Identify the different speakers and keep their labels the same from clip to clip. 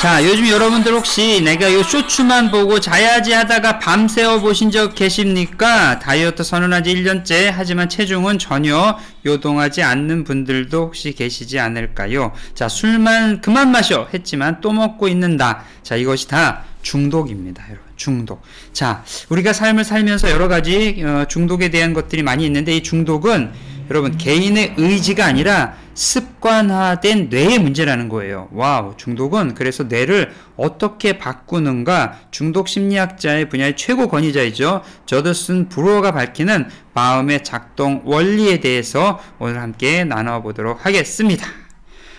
Speaker 1: 자, 요즘 여러분들 혹시 내가 요 쇼츠만 보고 자야지 하다가 밤새워 보신 적 계십니까? 다이어트 선언한 지 1년째 하지만 체중은 전혀 요동하지 않는 분들도 혹시 계시지 않을까요? 자, 술만 그만 마셔 했지만 또 먹고 있는다. 자, 이것이 다 중독입니다, 여러분. 중독. 자, 우리가 삶을 살면서 여러 가지 중독에 대한 것들이 많이 있는데, 이 중독은 여러분 개인의 의지가 아니라 습관화된 뇌의 문제라는 거예요. 와우, 중독은 그래서 뇌를 어떻게 바꾸는가, 중독 심리학자의 분야의 최고 권위자이죠. 저더슨 브루어가 밝히는 마음의 작동 원리에 대해서 오늘 함께 나눠보도록 하겠습니다.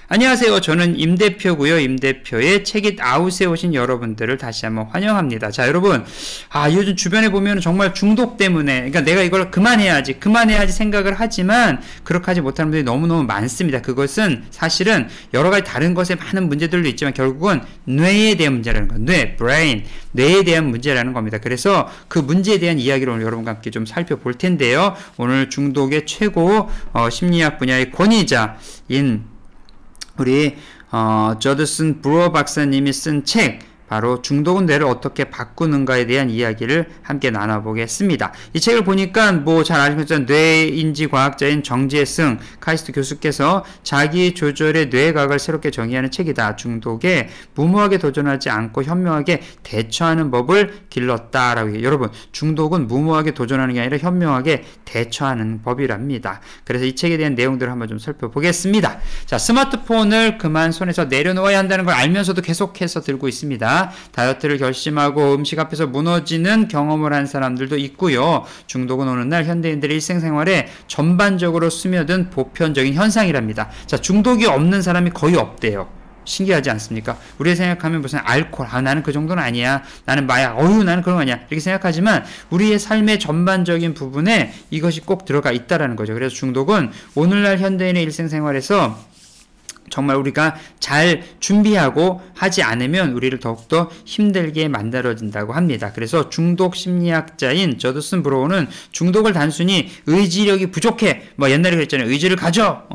Speaker 1: 안녕하세요. 저는 임대표고요. 임대표의 책잇 아웃에 오신 여러분들을 다시 한번 환영합니다. 자, 여러분, 요즘 주변에 보면 정말 중독 때문에, 그러니까 내가 이걸 그만해야지 생각을 하지만 그렇게 하지 못하는 분들이 너무너무 많습니다. 그것은 사실은 여러 가지 다른 것에 많은 문제들도 있지만 결국은 뇌에 대한 문제라는 거예요. 뇌에 대한 문제라는 겁니다. 그래서 그 문제에 대한 이야기를 오늘 여러분과 함께 좀 살펴볼 텐데요. 오늘 중독의 최고 심리학 분야의 권위자인 우리 저더슨 브루어 박사님이 쓴 책, 바로 중독은 뇌를 어떻게 바꾸는가에 대한 이야기를 함께 나눠보겠습니다. 이 책을 보니까 뭐 잘 아시겠지만 뇌인지 과학자인 정재승 카이스트 교수께서 자기 조절의 뇌과학을 새롭게 정의하는 책이다. 중독에 무모하게 도전하지 않고 현명하게 대처하는 법을 길렀다라고 해요. 여러분, 중독은 무모하게 도전하는 게 아니라 현명하게 대처하는 법이랍니다. 그래서 이 책에 대한 내용들을 한번 좀 살펴보겠습니다. 자, 스마트폰을 그만 손에서 내려놓아야 한다는 걸 알면서도 계속해서 들고 있습니다. 다이어트를 결심하고 음식 앞에서 무너지는 경험을 한 사람들도 있고요. 중독은 오늘날 현대인들의 일생생활에 전반적으로 스며든 보편적인 현상이랍니다. 자, 중독이 없는 사람이 거의 없대요. 신기하지 않습니까? 우리가 생각하면 무슨 알코올, 나는 그 정도는 아니야. 나는 마약, 나는 그런 거 아니야. 이렇게 생각하지만 우리의 삶의 전반적인 부분에 이것이 꼭 들어가 있다라는 거죠. 그래서 중독은 오늘날 현대인의 일생생활에서 정말 우리가 잘 준비하고 하지 않으면 우리를 더욱더 힘들게 만들어진다고 합니다. 그래서 중독 심리학자인 저더슨 브로우는 중독을 단순히 의지력이 부족해, 옛날에 그랬잖아요. 의지를 가져,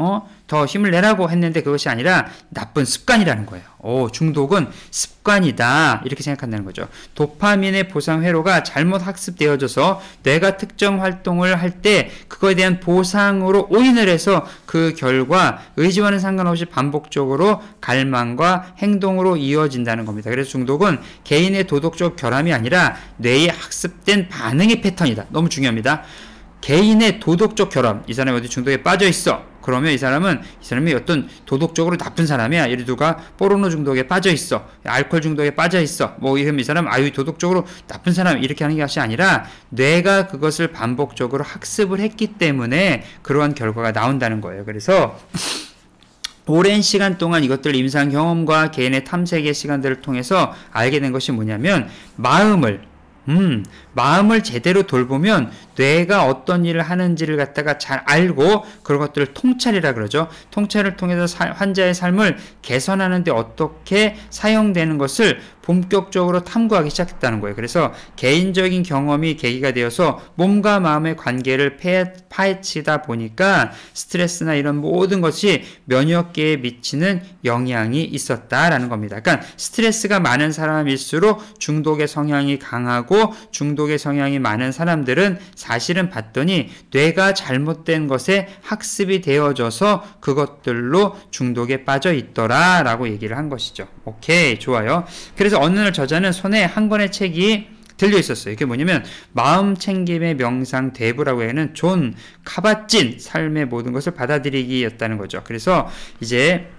Speaker 1: 더 힘을 내라고 했는데 그것이 아니라 나쁜 습관이라는 거예요. 중독은 습관이다, 이렇게 생각한다는 거죠. 도파민의 보상 회로가 잘못 학습되어져서 뇌가 특정 활동을 할 때 그거에 대한 보상으로 오인을 해서 그 결과 의지와는 상관없이 반복적으로 갈망과 행동으로 이어진다는 겁니다. 그래서 중독은 개인의 도덕적 결함이 아니라 뇌에 학습된 반응의 패턴이다. 너무 중요합니다. 개인의 도덕적 결함, 이 사람이 어디 중독에 빠져 있어. 그러면 이 사람이 어떤 도덕적으로 나쁜 사람이야. 예를 들어 포르노 중독에 빠져 있어, 알코올 중독에 빠져 있어. 이러면 이 사람 도덕적으로 나쁜 사람, 이렇게 하는 것이 아니라 뇌가 그것을 반복적으로 학습을 했기 때문에 그러한 결과가 나온다는 거예요. 그래서 오랜 시간 동안 이것들 임상 경험과 개인의 탐색의 시간들을 통해서 알게 된 것이 뭐냐면, 마음을 제대로 돌보면 뇌가 어떤 일을 하는지를 갖다가 잘 알고 그런 것들을 통찰이라 그러죠. 통찰을 통해서 환자의 삶을 개선하는 데 어떻게 사용되는 것을 본격적으로 탐구하기 시작했다는 거예요. 그래서 개인적인 경험이 계기가 되어서 몸과 마음의 관계를 파헤치다 보니까 스트레스나 이런 모든 것이 면역계에 미치는 영향이 있었다라는 겁니다. 그러니까 스트레스가 많은 사람일수록 중독의 성향이 강하고, 중독의 성향이 많은 사람들은 사실은 봤더니 뇌가 잘못된 것에 학습이 되어져서 그것들로 중독에 빠져 있더라 라고 얘기를 한 것이죠. 오케이, 좋아요. 그래서 어느 날 저자는 손에 한 권의 책이 들려 있었어요. 이게 뭐냐면 마음 챙김의 명상 대부라고 하는 존 카바찐 삶의 모든 것을 받아들이기였다는 거죠. 그래서 이제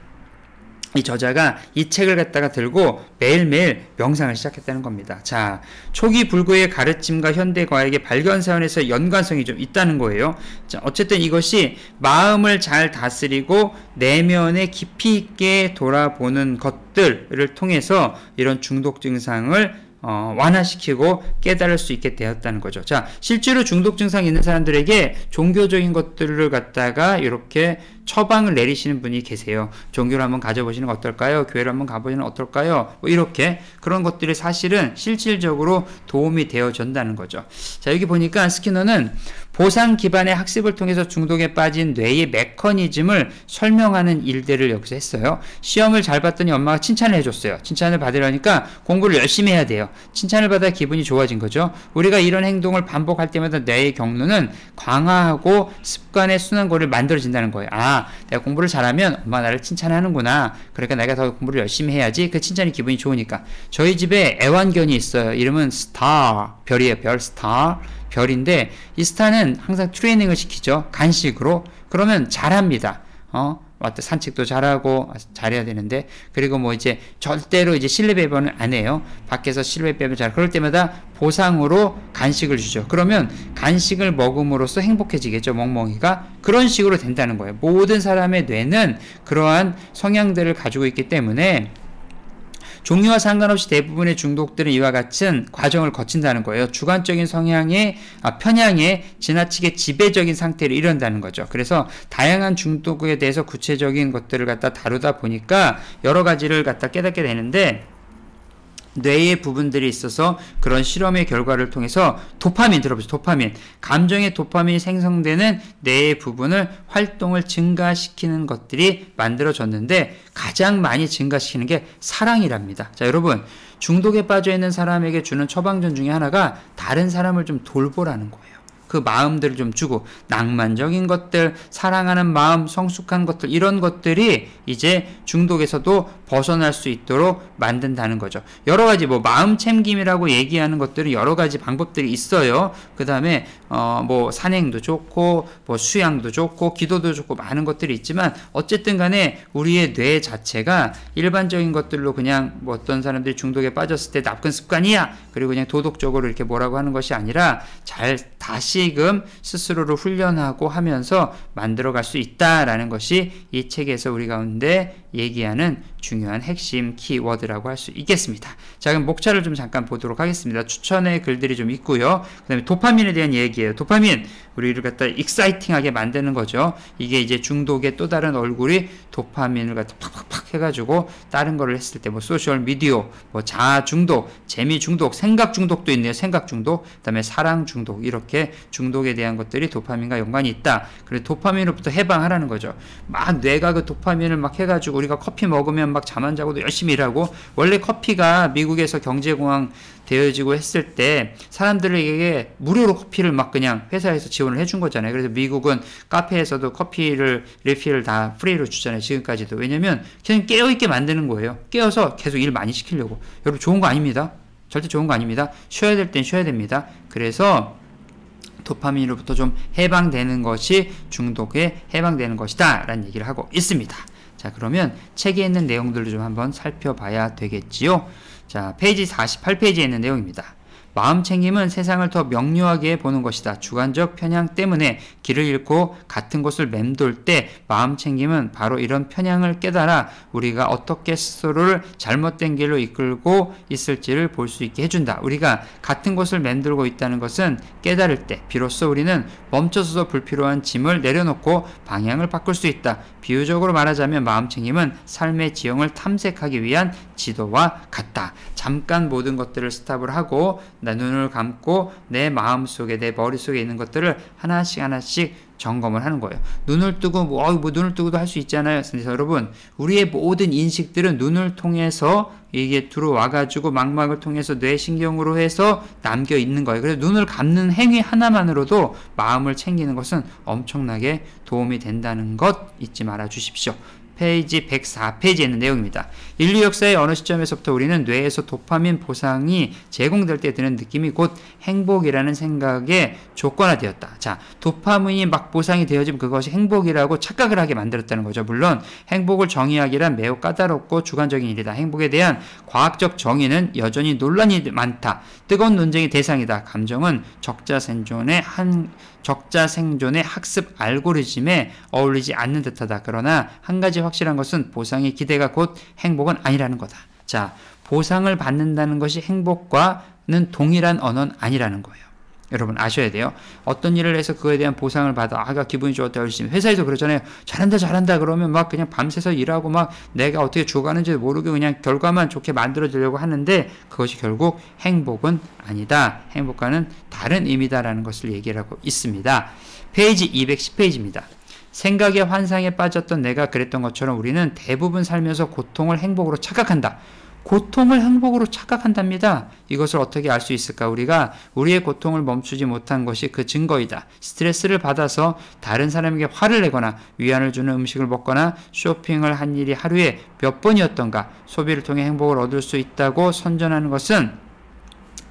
Speaker 1: 이 저자가 이 책을 갖다가 들고 매일매일 명상을 시작했다는 겁니다. 자, 초기 불교의 가르침과 현대 과학의 발견 사원에서 연관성이 좀 있다는 거예요. 자, 어쨌든 이것이 마음을 잘 다스리고 내면에 깊이 있게 돌아보는 것들을 통해서 이런 중독 증상을 완화시키고 깨달을 수 있게 되었다는 거죠. 자, 실제로 중독 증상이 있는 사람들에게 종교적인 것들을 갖다가 이렇게 처방을 내리시는 분이 계세요. 종교를 한번 가져보시는 건 어떨까요? 교회를 한번 가보시는 건 어떨까요? 이렇게 그런 것들이 사실은 실질적으로 도움이 되어준다는 거죠. 자, 여기 보니까 스키너는 보상 기반의 학습을 통해서 중독에 빠진 뇌의 메커니즘을 설명하는 일들을 여기서 했어요. 시험을 잘 봤더니 엄마가 칭찬을 해줬어요. 칭찬을 받으려니까 공부를 열심히 해야 돼요. 칭찬을 받아 기분이 좋아진 거죠. 우리가 이런 행동을 반복할 때마다 뇌의 경로는 강화하고 습관의 순환고리를 만들어진다는 거예요. 아, 내가 공부를 잘하면 엄마가 나를 칭찬하는구나. 그러니까 내가 더 공부를 열심히 해야지. 그 칭찬이 기분이 좋으니까. 저희 집에 애완견이 있어요. 이름은 스타, 별이에요. 별, 스타. 별인데 이 스타는 항상 트레이닝을 시키죠. 간식으로. 그러면 잘합니다. 산책도 잘하고 잘해야 되는데, 그리고 뭐 이제 절대로 이제 실내 배변을 안 해요. 밖에서 실내 배변 잘. 그럴 때마다 보상으로 간식을 주죠. 그러면 간식을 먹음으로써 행복해지겠죠. 멍멍이가. 그런 식으로 된다는 거예요. 모든 사람의 뇌는 그러한 성향들을 가지고 있기 때문에 종류와 상관없이 대부분의 중독들은 이와 같은 과정을 거친다는 거예요. 주관적인 편향에 지나치게 지배적인 상태를 이룬다는 거죠. 그래서 다양한 중독에 대해서 구체적인 것들을 갖다 다루다 보니까 여러 가지를 갖다 깨닫게 되는데, 뇌의 부분들이 있어서 그런 실험의 결과를 통해서 도파민 들어보세요. 도파민. 감정의 도파민이 생성되는 뇌의 부분을 활동을 증가시키는 것들이 만들어졌는데 가장 많이 증가시키는 게 사랑이랍니다. 자, 여러분, 중독에 빠져 있는 사람에게 주는 처방전 중에 하나가 다른 사람을 좀 돌보라는 거예요. 그 마음들을 좀 주고, 낭만적인 것들, 사랑하는 마음, 성숙한 것들, 이런 것들이 이제 중독에서도 벗어날 수 있도록 만든다는 거죠. 여러 가지 뭐 마음 챙김이라고 얘기하는 것들은 여러 가지 방법들이 있어요. 그 다음에 뭐 산행도 좋고 뭐 수양도 좋고 기도도 좋고 많은 것들이 있지만, 어쨌든 간에 우리의 뇌 자체가 일반적인 것들로 그냥 뭐 어떤 사람들이 중독에 빠졌을 때 나쁜 습관이야, 그리고 그냥 도덕적으로 이렇게 뭐라고 하는 것이 아니라 잘 다시금 스스로를 훈련하고 하면서 만들어갈 수 있다라는 것이 이 책에서 우리 가운데 얘기하는 중요한 핵심 키워드라고 할 수 있겠습니다. 자, 그럼 목차를 좀 잠깐 보도록 하겠습니다. 추천의 글들이 좀 있고요. 그 다음에 도파민에 대한 얘기예요. 도파민, 우리를 갖다 익사이팅하게 만드는 거죠. 이게 이제 중독의 또 다른 얼굴이 도파민을 갖다 팍팍팍 해가지고 다른 거를 했을 때 뭐 소셜 미디어, 뭐 자아 중독, 재미 중독, 생각 중독도 있네요. 생각 중독, 그 다음에 사랑 중독, 이렇게 중독에 대한 것들이 도파민과 연관이 있다. 그래서 도파민으로부터 해방하라는 거죠. 막 뇌가 그 도파민을 막 해가지고 우리가 커피 먹으면 막 잠 안 자고도 열심히 일하고, 원래 커피가 미국에서 경제공황 되어지고 했을 때 사람들에게 무료로 커피를 막 그냥 회사에서 지원을 해준 거잖아요. 그래서 미국은 카페에서도 커피를 리필을 다 프리로 주잖아요. 지금까지도. 왜냐면 그냥 깨어있게 만드는 거예요. 깨어서 계속 일 많이 시키려고. 여러분, 좋은 거 아닙니다. 절대 좋은 거 아닙니다. 쉬어야 될 땐 쉬어야 됩니다. 그래서 도파민으로부터 좀 해방되는 것이 중독에 해방되는 것이다 라는 얘기를 하고 있습니다. 자, 그러면 책에 있는 내용들을 좀 한번 살펴봐야 되겠지요. 자, 페이지 48페이지에 있는 내용입니다. 마음 챙김은 세상을 더 명료하게 보는 것이다. 주관적 편향 때문에 길을 잃고 같은 곳을 맴돌 때 마음 챙김은 바로 이런 편향을 깨달아 우리가 어떻게 스스로를 잘못된 길로 이끌고 있을지를 볼 수 있게 해준다. 우리가 같은 곳을 맴돌고 있다는 것은 깨달을 때 비로소 우리는 멈춰서서 불필요한 짐을 내려놓고 방향을 바꿀 수 있다. 비유적으로 말하자면 마음 챙김은 삶의 지형을 탐색하기 위한 지도와 같다. 잠깐 모든 것들을 스탑을 하고 나 눈을 감고 내 마음속에, 내 머릿속에 있는 것들을 하나씩 점검을 하는 거예요. 눈을 뜨고 뭐 눈을 뜨고도 할 수 있잖아요. 그래서 여러분, 우리의 모든 인식들은 눈을 통해서 이게 들어와가지고 망막을 통해서 뇌신경으로 해서 남겨 있는 거예요. 그래서 눈을 감는 행위 하나만으로도 마음을 챙기는 것은 엄청나게 도움이 된다는 것 잊지 말아 주십시오. 페이지 104페이지에 있는 내용입니다. 인류 역사의 어느 시점에서부터 우리는 뇌에서 도파민 보상이 제공될 때 드는 느낌이 곧 행복이라는 생각의 조건화되었다. 자, 도파민이 막 보상이 되어지면 그것이 행복이라고 착각을 하게 만들었다는 거죠. 물론 행복을 정의하기란 매우 까다롭고 주관적인 일이다. 행복에 대한 과학적 정의는 여전히 논란이 많다. 뜨거운 논쟁의 대상이다. 감정은 적자생존의 학습 알고리즘에 어울리지 않는 듯하다. 그러나 한 가지 확실한 것은 보상의 기대가 곧 행복은 아니라는 거다. 자, 보상을 받는다는 것이 행복과는 동일한 언어는 아니라는 거예요. 여러분 아셔야 돼요. 어떤 일을 해서 그거에 대한 보상을 받아 아가 기분이 좋았다 열심히 회사에서 그러잖아요. 잘한다 그러면 막 그냥 밤새서 일하고 막 내가 어떻게 죽어가는지 모르게 그냥 결과만 좋게 만들어주려고 하는데 그것이 결국 행복은 아니다. 행복과는 다른 의미다라는 것을 얘기를 하고 있습니다. 페이지 210페이지입니다. 생각의 환상에 빠졌던 내가 그랬던 것처럼 우리는 대부분 살면서 고통을 행복으로 착각한다. 고통을 행복으로 착각한답니다. 이것을 어떻게 알 수 있을까? 우리가 우리의 고통을 멈추지 못한 것이 그 증거이다. 스트레스를 받아서 다른 사람에게 화를 내거나 위안을 주는 음식을 먹거나 쇼핑을 한 일이 하루에 몇 번이었던가 소비를 통해 행복을 얻을 수 있다고 선전하는 것은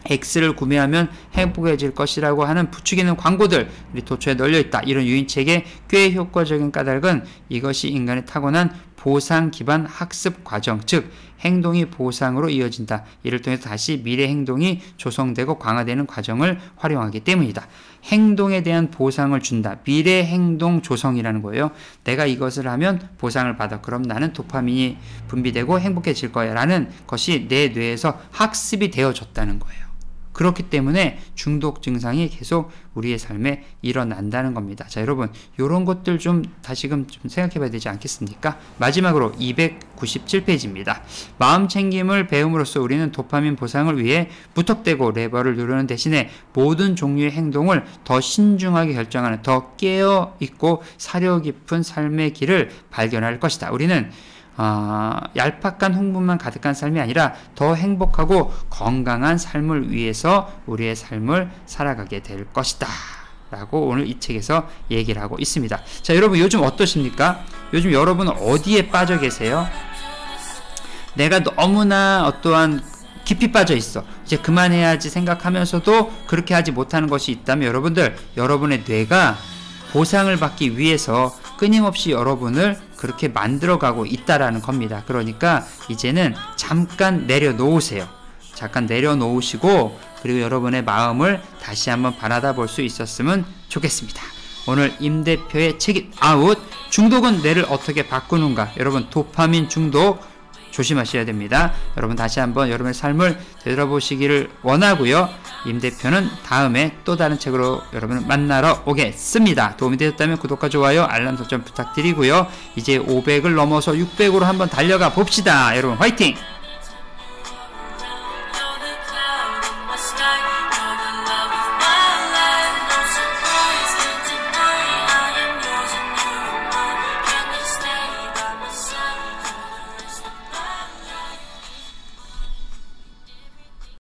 Speaker 1: X를 구매하면 행복해질 것이라고 하는 부추기는 광고들 우리 도처에 널려있다. 이런 유인책의 꽤 효과적인 까닭은 이것이 인간의 타고난 보상 기반 학습 과정, 즉 행동이 보상으로 이어진다. 이를 통해서 다시 미래 행동이 조성되고 강화되는 과정을 활용하기 때문이다. 행동에 대한 보상을 준다. 미래 행동 조성이라는 거예요. 내가 이것을 하면 보상을 받아. 그럼 나는 도파민이 분비되고 행복해질 거야. 라는 것이 내 뇌에서 학습이 되어졌다는 거예요. 그렇기 때문에 중독 증상이 계속 우리의 삶에 일어난다는 겁니다. 자, 여러분, 이런 것들 좀 다시금 좀 생각해 봐야 되지 않겠습니까? 마지막으로 297페이지입니다. 마음 챙김을 배움으로써 우리는 도파민 보상을 위해 무턱대고 레버를 누르는 대신에 모든 종류의 행동을 더 신중하게 결정하는 더 깨어있고 사려 깊은 삶의 길을 발견할 것이다. 우리는 얄팍한 흥분만 가득한 삶이 아니라 더 행복하고 건강한 삶을 위해서 우리의 삶을 살아가게 될 것이다 라고 오늘 이 책에서 얘기를 하고 있습니다. 자, 여러분 요즘 어떠십니까? 요즘 여러분은 어디에 빠져 계세요? 내가 너무나 어떠한 깊이 빠져 있어. 이제 그만해야지 생각하면서도 그렇게 하지 못하는 것이 있다면 여러분들, 여러분의 뇌가 보상을 받기 위해서 끊임없이 여러분을 그렇게 만들어가고 있다라는 겁니다. 그러니까 이제는 잠깐 내려놓으세요. 잠깐 내려놓으시고 그리고 여러분의 마음을 다시 한번 바라다 볼 수 있었으면 좋겠습니다. 오늘 임 대표의 책임 아웃, 중독은 뇌를 어떻게 바꾸는가. 여러분 도파민 중독 조심하셔야 됩니다. 여러분 다시 한번 여러분의 삶을 되돌아보시기를 원하고요. 임 대표는 다음에 또 다른 책으로 여러분을 만나러 오겠습니다. 도움이 되셨다면 구독과 좋아요, 알람 설정 부탁드리고요. 이제 500을 넘어서 600으로 한번 달려가 봅시다. 여러분 화이팅!